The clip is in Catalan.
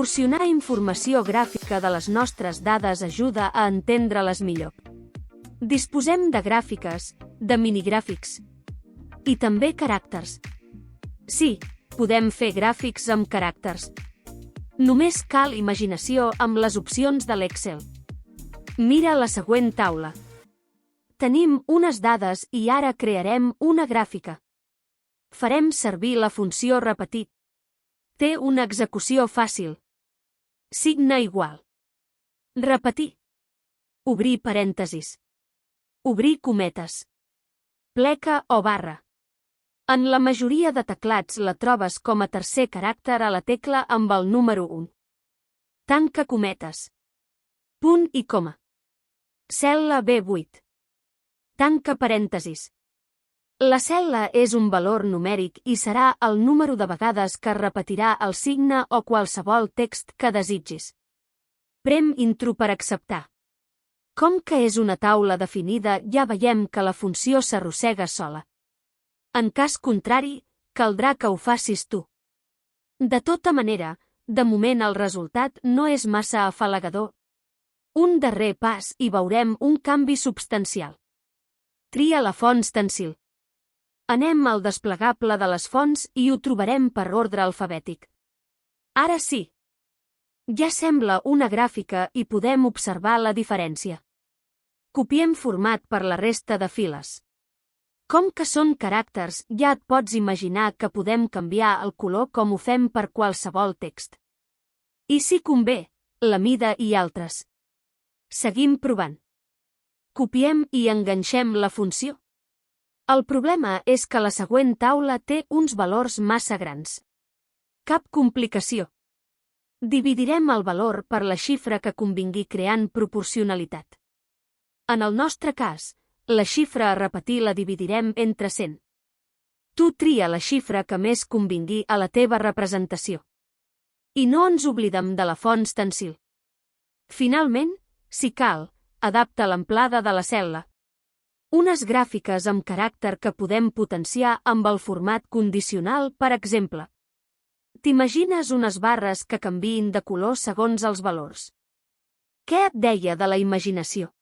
Proporcionar informació gràfica de les nostres dades ajuda a entendre-les millor. Disposem de gràfiques, de minigràfics i també caràcters. Sí, podem fer gràfics amb caràcters. Només cal imaginació amb les opcions de l'Excel. Mira la següent taula. Tenim unes dades i ara crearem una gràfica. Farem servir la funció repetir. Té una execució fàcil. Signe igual. Repetir. Obrir parèntesis. Obrir cometes. Pleca o barra. En la majoria de teclats la trobes com a tercer caràcter a la tecla amb el número 1. Tanca cometes. Punt i coma. Cel·la B8. Tanca parèntesis. La cel·la és un valor numèric i serà el número de vegades que repetirà el signe o qualsevol text que desitgis. Prem Intro per acceptar. Com que és una taula definida, ja veiem que la funció s'arrossega sola. En cas contrari, caldrà que ho facis tu. De tota manera, de moment el resultat no és massa afalagador. Un darrer pas i veurem un canvi substancial. Tria la font Stencil. Anem al desplegable de les fonts i ho trobarem per ordre alfabètic. Ara sí. Ja sembla una gràfica i podem observar la diferència. Copiem format per la resta de files. Com que són caràcters, ja et pots imaginar que podem canviar el color com ho fem per qualsevol text. I si convé, la mida i altres. Seguim provant. Copiem i enganxem la funció. El problema és que la següent taula té uns valors massa grans. Cap complicació. Dividirem el valor per la xifra que convingui creant proporcionalitat. En el nostre cas, la xifra a repetir la dividirem entre 100. Tu tria la xifra que més convingui a la teva representació. I no ens oblidem de la font Stencil. Finalment, si cal, adapta l'amplada de la cel·la. Unes gràfiques amb caràcter que podem potenciar amb el format condicional, per exemple. T'imagines unes barres que canviïn de color segons els valors. Què et deia de la imaginació?